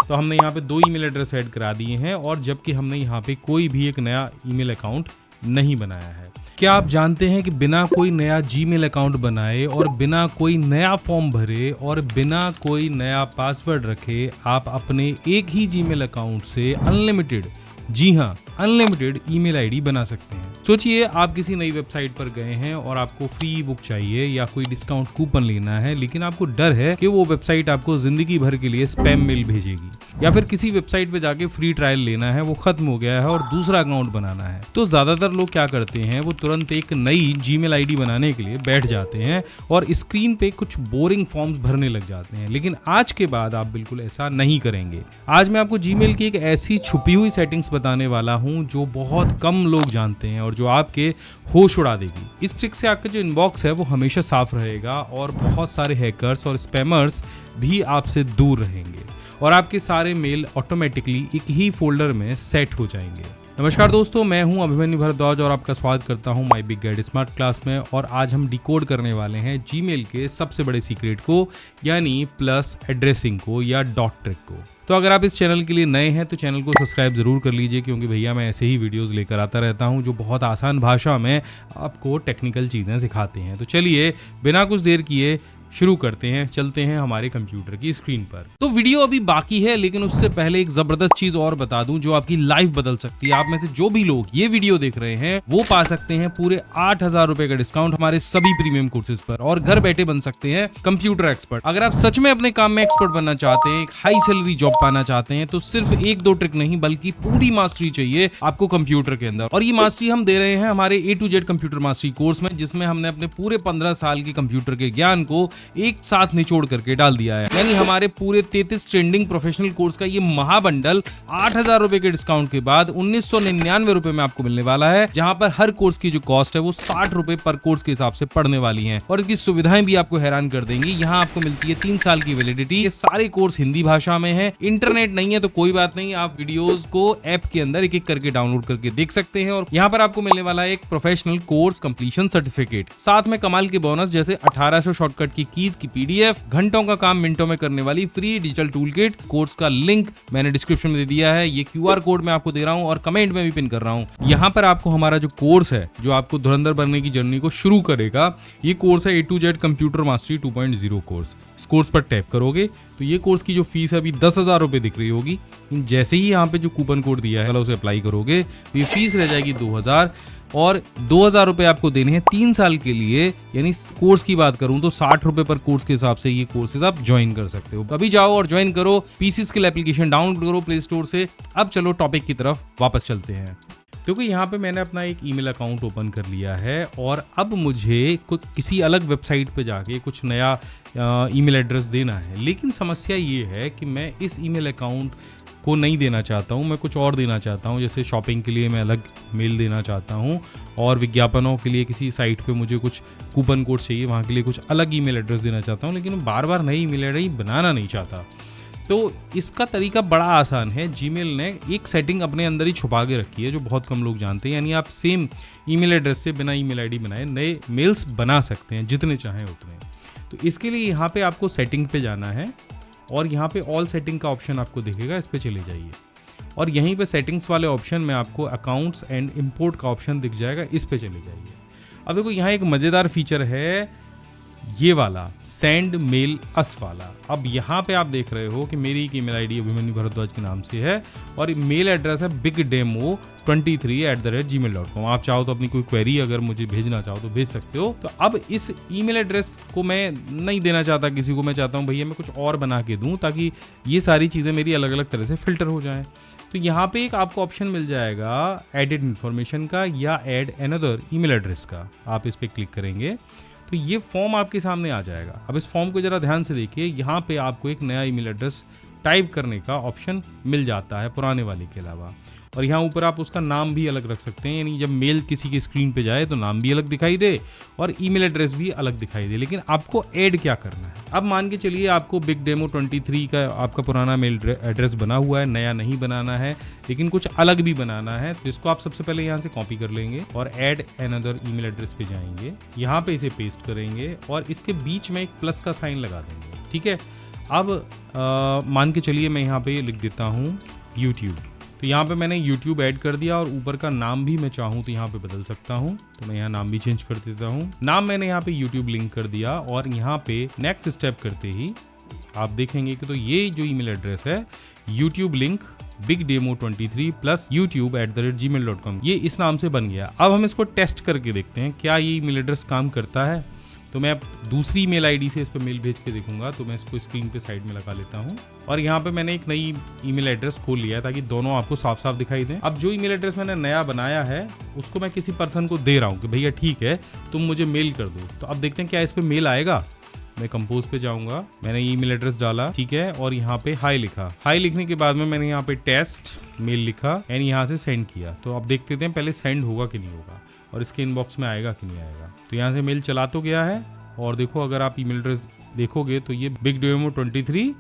तो हमने यहाँ पे 2 ईमेल एड्रेस ऐड करा दिए हैं, और जबकि हमने यहाँ पे कोई भी एक नया ईमेल अकाउंट नहीं बनाया है। क्या आप जानते हैं कि बिना कोई नया जीमेल अकाउंट बनाए और बिना कोई नया फॉर्म भरे और बिना कोई नया पासवर्ड रखे आप अपने एक ही जीमेल अकाउंट से अनलिमिटेड, जी हाँ अनलिमिटेड ईमेल आईडी बना सकते हैं। सोचिए आप किसी नई वेबसाइट पर गए हैं और आपको फ्री बुक चाहिए या कोई डिस्काउंट कूपन लेना है, लेकिन आपको डर है कि वो वेबसाइट आपको जिंदगी भर के लिए स्पैम मेल भेजेगी, या फिर किसी वेबसाइट पे जाके फ्री ट्रायल लेना है, वो खत्म हो गया है और दूसरा अकाउंट बनाना है। तो ज्यादातर लोग क्या करते हैं, वो तुरंत एक नई जीमेल आईडी बनाने के लिए बैठ जाते हैं और स्क्रीन पे कुछ बोरिंग फॉर्म्स भरने लग जाते हैं। लेकिन आज के बाद आप बिल्कुल ऐसा नहीं करेंगे। आज मैं आपको जीमेल की एक ऐसी छुपी हुई सेटिंग्स बताने वाला हूं जो बहुत कम लोग जानते हैं और जो आपके होश उड़ा देगी। इस ट्रिक से आपका जो इनबॉक्स है वो हमेशा साफ रहेगा और बहुत सारे हैकर्स और स्पैमर्स भी आपसे दूर रहेंगे और आपके सारे मेल ऑटोमेटिकली एक ही फोल्डर में सेट हो जाएंगे। नमस्कार दोस्तों, मैं हूं अभिमन्यु भारद्वाज और आपका स्वागत करता हूं my big guide smart class में। और आज हम डिकोड करने वाले हैं जीमेल के सबसे बड़े सीक्रेट को, यानी प्लस एड्रेसिंग को या डॉट ट्रिक को। तो अगर आप इस चैनल के लिए नए हैं तो चैनल को सब्सक्राइब जरूर कर लीजिए, क्योंकि भैया मैं ऐसे ही वीडियोस लेकर आता रहता हूं जो बहुत आसान भाषा में आपको टेक्निकल चीज़ें सिखाते हैं। तो चलिए बिना कुछ देर किए शुरू करते हैं, चलते हैं हमारे कंप्यूटर की स्क्रीन पर। तो वीडियो अभी बाकी है, लेकिन उससे पहले एक जबरदस्त चीज और बता दूं जो आपकी लाइफ बदल सकती है। आप में से जो भी लोग ये वीडियो देख रहे हैं वो पा सकते हैं पूरे 8,000 रुपए का डिस्काउंट हमारे सभी प्रीमियम कोर्सेज पर और घर बैठे बन सकते हैं कंप्यूटर एक्सपर्ट। अगर आप सच में अपने काम में एक्सपर्ट बनना चाहते हैं, एक हाई सैलरी जॉब पाना चाहते हैं, तो सिर्फ 1-2 ट्रिक नहीं बल्कि पूरी मास्टरी चाहिए आपको कंप्यूटर के अंदर। और ये मास्टरी हम दे रहे हैं हमारे A to Z computer mastery course में, जिसमें हमने अपने पूरे 15 साल के कंप्यूटर के ज्ञान को एक साथ निचोड़ करके डाल दिया है। यानी हमारे पूरे 33 ट्रेंडिंग प्रोफेशनल कोर्स का ये महाबंडल 8,000 रुपए के डिस्काउंट के बाद 1,999 रुपए में आपको मिलने वाला है, जहां पर हर कोर्स की जो कॉस्ट है वो 60 रुपए पर कोर्स के हिसाब से पड़ने वाली है। और इसकी सुविधाएं भी आपको हैरान कर देंगी। यहाँ आपको मिलती है 3 साल की वैलिडिटी। ये सारे कोर्स हिंदी भाषा में है। इंटरनेट नहीं है तो कोई बात नहीं, आप वीडियोस को ऐप के अंदर एक एक करके डाउनलोड करके देख सकते हैं। और यहाँ पर आपको मिलने वाला है एक प्रोफेशनल कोर्स कंप्लीशन सर्टिफिकेट, साथ में कमाल के बोनस जैसे 1800 शॉर्टकट की कीज की PDF, घंटों का काम मिनटों में करने वाली free digital tool kit. Course का लिंक मैंने डिस्क्रिप्शन में दे दिया है। ये QR कोड मैं आपको दे रहा हूं और कमेंट में भी पिन कर रहा हूं। यहाँ पर आपको हमारा जो कोर्स है जो आपको धुरंधर बनने की जर्नी को शुरू करेगा, ये कोर्स है A to Z computer mastery 2.0 course. इस कोर्स पर टैप करोगे तो ये कोर्स की जो फीस है अभी 10,000 रुपए दिख रही होगी। जैसे ही यहाँ पे जो कूपन कोड दिया है उसे अप्लाई करोगे तो ये फीस रह जाएगी 2,000 और 2,000 रुपए आपको देने हैं 3 साल के लिए। यानी कोर्स की बात करूं तो 60 रुपए पर कोर्स के हिसाब से ये कोर्सेज आप ज्वाइन कर सकते हो। अभी जाओ और ज्वाइन करो, पीसी स्किल एप्लीकेशन डाउनलोड करो प्ले स्टोर से। अब चलो टॉपिक की तरफ वापस चलते हैं। क्योंकि यहाँ पे मैंने अपना एक ईमेल अकाउंट ओपन कर लिया है और अब मुझे किसी अलग वेबसाइट पे जाके कुछ नया ईमेल एड्रेस देना है। लेकिन समस्या ये है कि मैं इस ईमेल अकाउंट को नहीं देना चाहता हूँ, मैं कुछ और देना चाहता हूँ। जैसे शॉपिंग के लिए मैं अलग मेल देना चाहता हूँ और विज्ञापनों के लिए किसी साइट पे मुझे कुछ कूपन कोड चाहिए, वहाँ के लिए कुछ अलग ईमेल एड्रेस देना चाहता हूँ। लेकिन मैं बार बार नई ईमेल आईडी बनाना नहीं चाहता। तो इसका तरीका बड़ा आसान है। जीमेल ने एक सेटिंग अपने अंदर ही छुपा के रखी है जो बहुत कम लोग जानते हैं। यानी आप सेम ईमेल एड्रेस से बिना ईमेल आईडी बनाए नए मेल्स बना सकते हैं, जितने चाहें उतने। तो इसके लिए यहाँ पे आपको सेटिंग पे जाना है और यहाँ पे ऑल सेटिंग का ऑप्शन आपको दिखेगा, इस पे चले जाइए और यहीं पे सेटिंग्स वाले ऑप्शन में आपको अकाउंट्स एंड इंपोर्ट का ऑप्शन दिख जाएगा, इस पे चले जाइए। अब देखो यहाँ एक मज़ेदार फीचर है ये वाला, सेंड मेल अस वाला। अब यहाँ पे आप देख रहे हो कि मेरी एक ईमेल आईडी अभिमन्यु भारद्वाज के नाम से है और मेल एड्रेस है bigdemo23@gmail.com। आप चाहो तो अपनी कोई क्वेरी अगर मुझे भेजना चाहो तो भेज सकते हो। तो अब इस ईमेल एड्रेस को मैं नहीं देना चाहता किसी को, मैं चाहता हूँ भैया मैं कुछ और बना के दूँ ताकि ये सारी चीज़ें मेरी अलग अलग तरह से फिल्टर हो जाएं। तो यहाँ पे एक आपको ऑप्शन मिल जाएगा एडिट इन्फॉर्मेशन का या एड अनदर ईमेल एड्रेस का। आप इस पर क्लिक करेंगे तो ये फॉर्म आपके सामने आ जाएगा। अब इस फॉर्म को जरा ध्यान से देखिए, यहाँ पे आपको एक नया ईमेल एड्रेस टाइप करने का ऑप्शन मिल जाता है पुराने वाले के अलावा। और यहाँ ऊपर आप उसका नाम भी अलग रख सकते हैं, यानी जब मेल किसी की स्क्रीन पे जाए तो नाम भी अलग दिखाई दे और ईमेल एड्रेस भी अलग दिखाई दे। लेकिन आपको ऐड क्या करना है, अब मान के चलिए आपको bigdemo23 का आपका पुराना मेल एड्रेस बना हुआ है, नया नहीं बनाना है लेकिन कुछ अलग भी बनाना है। तो इसको आप सबसे पहले यहाँ से कॉपी कर लेंगे और ऐड अनदर ईमेल एड्रेस पे जाएंगे, यहाँ पे इसे पेस्ट करेंगे और इसके बीच में एक प्लस का साइन लगा देंगे। ठीक है, अब मान के चलिए मैं यहाँ पे लिख देता हूँ YouTube। तो यहाँ पे मैंने YouTube ऐड कर दिया और ऊपर का नाम भी मैं चाहूँ तो यहाँ पे बदल सकता हूँ। तो मैं यहाँ नाम भी चेंज कर देता हूँ। नाम मैंने यहाँ पे YouTube लिंक कर दिया और यहाँ पे नेक्स्ट स्टेप करते ही आप देखेंगे कि तो ये जो ईमेल एड्रेस है YouTube link bigdemo23 plus youtube@gmail.com ये इस नाम से बन गया। अब हम इसको टेस्ट करके देखते हैं क्या ये ईमेल एड्रेस काम करता है। तो मैं अब दूसरी ईमेल आईडी से इस पर मेल भेज के देखूंगा। तो मैं इसको स्क्रीन पे साइड में लगा लेता हूं और यहाँ पे मैंने एक नई ईमेल एड्रेस खोल लिया ताकि दोनों आपको साफ साफ दिखाई दें। अब जो ईमेल एड्रेस मैंने नया बनाया है उसको मैं किसी पर्सन को दे रहा हूँ कि भैया ठीक है तुम मुझे मेल कर दो। तो अब देखते हैं क्या इस पे मेल आएगा। मैं कंपोज पे जाऊंगा, मैंने ईमेल एड्रेस डाला, ठीक है, और यहाँ पे हाई लिखा। हाई लिखने के बाद में मैंने यहाँ पे टेस्ट मेल लिखा एंड यहाँ से सेंड किया। तो अब देखते हैं पहले सेंड होगा कि नहीं होगा और इसके इनबॉक्स में आएगा कि नहीं आएगा। तो यहाँ से मेल चला तो गया है और देखो अगर आप ईमेल एड्रेस देखोगे तो ये bigdemo23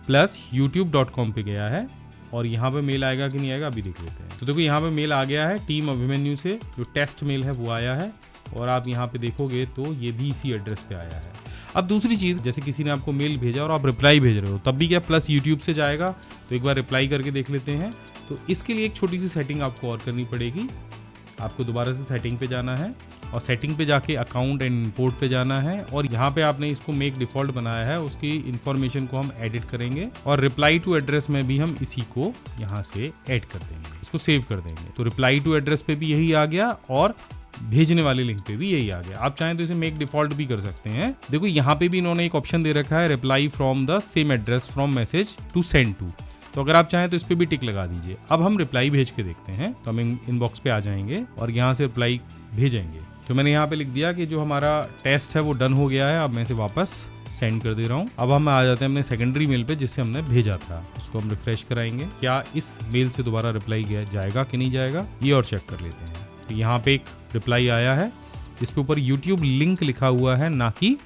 प्लस youtube.com पे गया है और यहाँ पे मेल आएगा कि नहीं आएगा अभी देख लेते हैं। तो देखो यहाँ पे मेल आ गया है टीम अभिमन्यु से, जो टेस्ट मेल है वो आया है और आप यहाँ पे देखोगे तो ये भी इसी एड्रेस पे आया है। अब दूसरी चीज़, जैसे किसी ने आपको मेल भेजा और आप रिप्लाई भेज रहे हो तब भी क्या प्लस YouTube से जाएगा। तो एक बार रिप्लाई करके देख लेते हैं। तो इसके लिए एक छोटी सी सेटिंग आपको और करनी पड़ेगी। आपको दोबारा से सेटिंग पे जाना है और सेटिंग पे जाके अकाउंट एंड इंपोर्ट पे जाना है और यहाँ पे आपने इसको मेक डिफॉल्ट बनाया है, उसकी इन्फॉर्मेशन को हम एडिट करेंगे और रिप्लाई टू एड्रेस में भी हम इसी को यहाँ से ऐड कर देंगे, इसको सेव कर देंगे। तो रिप्लाई टू एड्रेस पे भी यही आ गया और भेजने वाले लिंक पे भी यही आ गया। आप चाहें तो इसे मेक डिफॉल्ट भी कर सकते हैं। देखो यहाँ पे भी इन्होंने एक ऑप्शन दे रखा है reply from the same address from message to send to. तो अगर आप चाहें तो इस पे भी टिक लगा दीजिए। अब हम रिप्लाई भेज के देखते हैं। तो हम इनबॉक्स पे आ जाएंगे और यहाँ से रिप्लाई भेजेंगे। तो मैंने यहाँ पे लिख दिया कि जो हमारा टेस्ट है वो डन हो गया है। अब मैं इसे वापस सेंड कर दे रहा हूँ। अब हम आ जाते हैं अपने सेकेंडरी मेल पे जिससे हमने भेजा था, उसको हम रिफ्रेश कराएंगे। क्या इस मेल से दोबारा रिप्लाई जाएगा कि नहीं जाएगा ये और चेक कर लेते हैं। तो यहाँ पे एक रिप्लाई आया है जिसके ऊपर YouTube लिंक लिखा हुआ है, ना कि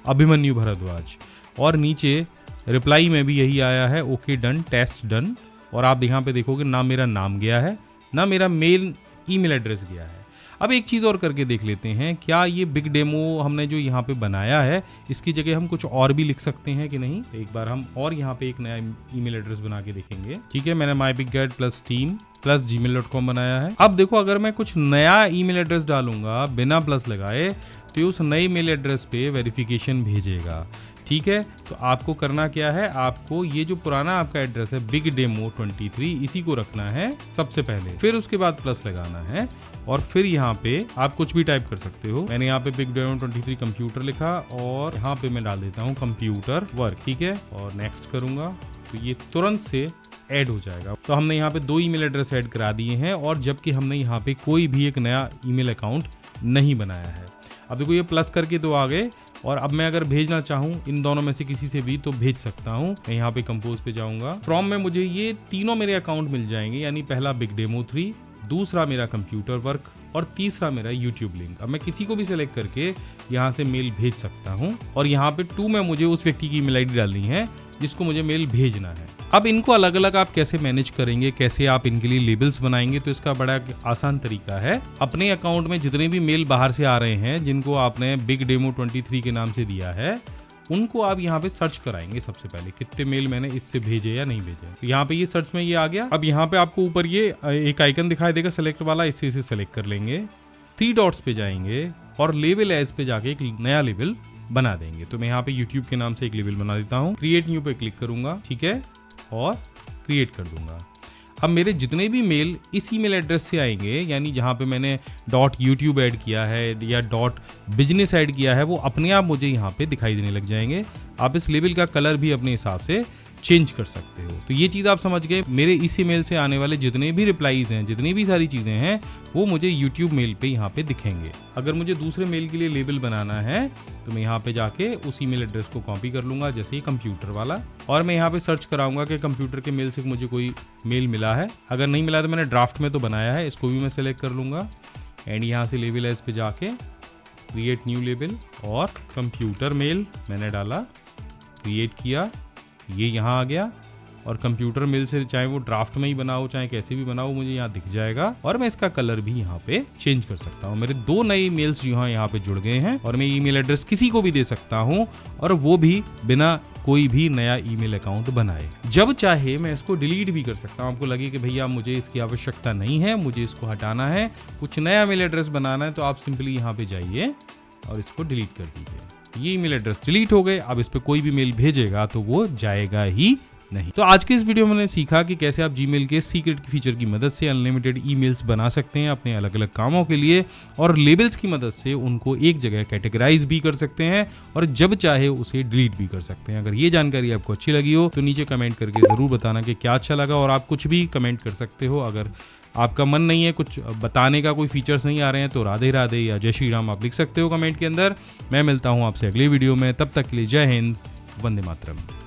अभिमन्यु भारद्वाज, और नीचे रिप्लाई में भी यही आया है ओके डन, टेस्ट डन। और आप यहाँ पे देखोगे ना मेरा नाम गया है ना मेरा मेल ईमेल एड्रेस गया है। अब एक चीज़ और करके देख लेते हैं, क्या ये बिग डेमो हमने जो यहाँ पे बनाया है इसकी जगह हम कुछ और भी लिख सकते हैं कि नहीं। एक बार हम और यहाँ पे एक नया ईमेल एड्रेस बना के देखेंगे। ठीक है, मैंने myBigGuide+team+gmail.com बनाया है। अब देखो अगर मैं कुछ नया ईमेल एड्रेस डालूंगा बिना प्लस लगाए तो उस नए ईमेल एड्रेस पे वेरिफिकेशन भेजेगा। ठीक है, तो आपको करना क्या है, आपको ये जो पुराना आपका एड्रेस है bigdemo23 इसी को रखना है सबसे पहले, फिर उसके बाद प्लस लगाना है और फिर यहाँ पे आप कुछ भी टाइप कर सकते हो। मैंने यहाँ पे bigdemo23 कंप्यूटर लिखा और यहाँ पे मैं डाल देता हूँ कंप्यूटर वर्क। ठीक है, और नेक्स्ट करूंगा तो ये तुरंत से ऐड हो जाएगा। तो हमने यहाँ पे 2 ईमेल एड्रेस ऐड करा दिए हैं और जबकि हमने यहाँ पे कोई भी एक नया ईमेल अकाउंट नहीं बनाया है। अब देखो ये प्लस करके 2 आ गए और अब मैं अगर भेजना चाहूँ इन दोनों में से किसी से भी तो भेज सकता हूँ। मैं यहाँ पे कंपोज पे जाऊंगा, फ्रॉम में मुझे ये तीनों मेरे अकाउंट मिल जाएंगे, यानी पहला bigdemo3, दूसरा मेरा कंप्यूटर वर्क और तीसरा मेरा YouTube लिंक। अब मैं किसी को भी सिलेक्ट करके यहाँ से मेल भेज सकता हूँ और यहाँ पे 2 में मुझे उस व्यक्ति की ईमेल आईडी डालनी है जिसको मुझे मेल भेजना है। अब इनको अलग अलग आप कैसे मैनेज करेंगे, कैसे आप इनके लिए लेबल्स बनाएंगे, तो इसका बड़ा आसान तरीका है। अपने अकाउंट में जितने भी मेल बाहर से आ रहे हैं जिनको आपने bigdemo23 के नाम से दिया है उनको आप यहाँ पे सर्च कराएंगे। सबसे पहले कितने मेल मैंने इससे भेजे या नहीं भेजे, तो यहाँ पे ये सर्च में ये आ गया। अब यहाँ पे आपको ऊपर ये एक आइकन दिखाई देगा सिलेक्ट वाला, इससे इसे सेलेक्ट कर लेंगे, 3 डॉट्स पे जाएंगे और लेबल एज पे जाके एक नया लेबल बना देंगे। तो मैं यहाँ पे YouTube के नाम से एक लेबल बना देता हूँ, क्रिएट न्यू पे क्लिक करूंगा, ठीक है, और क्रिएट कर दूंगा। अब मेरे जितने भी मेल इस ईमेल एड्रेस से आएंगे, यानी जहाँ पे मैंने .youtube ऐड किया है या .business ऐड किया है, वो अपने आप मुझे यहाँ पे दिखाई देने लग जाएंगे। आप इस लेबल का कलर भी अपने हिसाब से चेंज कर सकते हो। तो ये चीज़ आप समझ गए। मेरे इस ईमेल से आने वाले जितने भी रिप्लाईज हैं, जितनी भी सारी चीज़ें हैं, वो मुझे YouTube मेल पे यहाँ पे दिखेंगे। अगर मुझे दूसरे मेल के लिए लेबल बनाना है तो मैं यहाँ पे जाके उस ईमेल एड्रेस को कॉपी कर लूँगा, जैसे ही कंप्यूटर वाला, और मैं यहाँ पे सर्च कराऊंगा कि कंप्यूटर के मेल से मुझे कोई मेल मिला है। अगर नहीं मिला तो मैंने ड्राफ्ट में तो बनाया है, इसको भी मैं सेलेक्ट कर लूँगा एंड यहाँ से लेबल एज पे जाके क्रिएट न्यू लेबल और कंप्यूटर मेल मैंने डाला, क्रिएट किया, ये यहाँ आ गया और कंप्यूटर मेल से चाहे वो ड्राफ्ट में ही बनाओ चाहे कैसे भी बनाओ मुझे यहाँ दिख जाएगा और मैं इसका कलर भी यहाँ पे चेंज कर सकता हूँ। मेरे 2 नए मेल्स यहाँ पे जुड़ गए हैं और मैं ईमेल एड्रेस किसी को भी दे सकता हूँ और वो भी बिना कोई भी नया ईमेल अकाउंट बनाए। जब चाहे मैं इसको डिलीट भी कर सकता हूँ। आपको लगे कि भैया मुझे इसकी आवश्यकता नहीं है, मुझे इसको हटाना है, कुछ नया मेल एड्रेस बनाना है, तो आप सिंपली यहाँ पे जाइए और इसको डिलीट कर दीजिए। ये ईमेल एड्रेस डिलीट हो गए। अब इस पे कोई भी मेल भेजेगा तो वो जाएगा ही नहीं। तो आज के इस वीडियो में मैंने सीखा कि कैसे आप जीमेल के सीक्रेट फीचर की मदद से अनलिमिटेड ईमेल्स बना सकते हैं अपने अलग अलग कामों के लिए, और लेबल्स की मदद से उनको एक जगह कैटेगराइज भी कर सकते हैं और जब चाहे उसे डिलीट भी कर सकते हैं। अगर ये जानकारी आपको अच्छी लगी हो तो नीचे कमेंट करके ज़रूर बताना कि क्या अच्छा लगा, और आप कुछ भी कमेंट कर सकते हो। अगर आपका मन नहीं है, कुछ बताने का, कोई फीचर्स नहीं आ रहे हैं, तो राधे राधे या जय श्री राम आप लिख सकते हो कमेंट के अंदर। मैं मिलता हूँ आपसे अगले वीडियो में, तब तक के लिए जय हिंद, वंदे मातरम।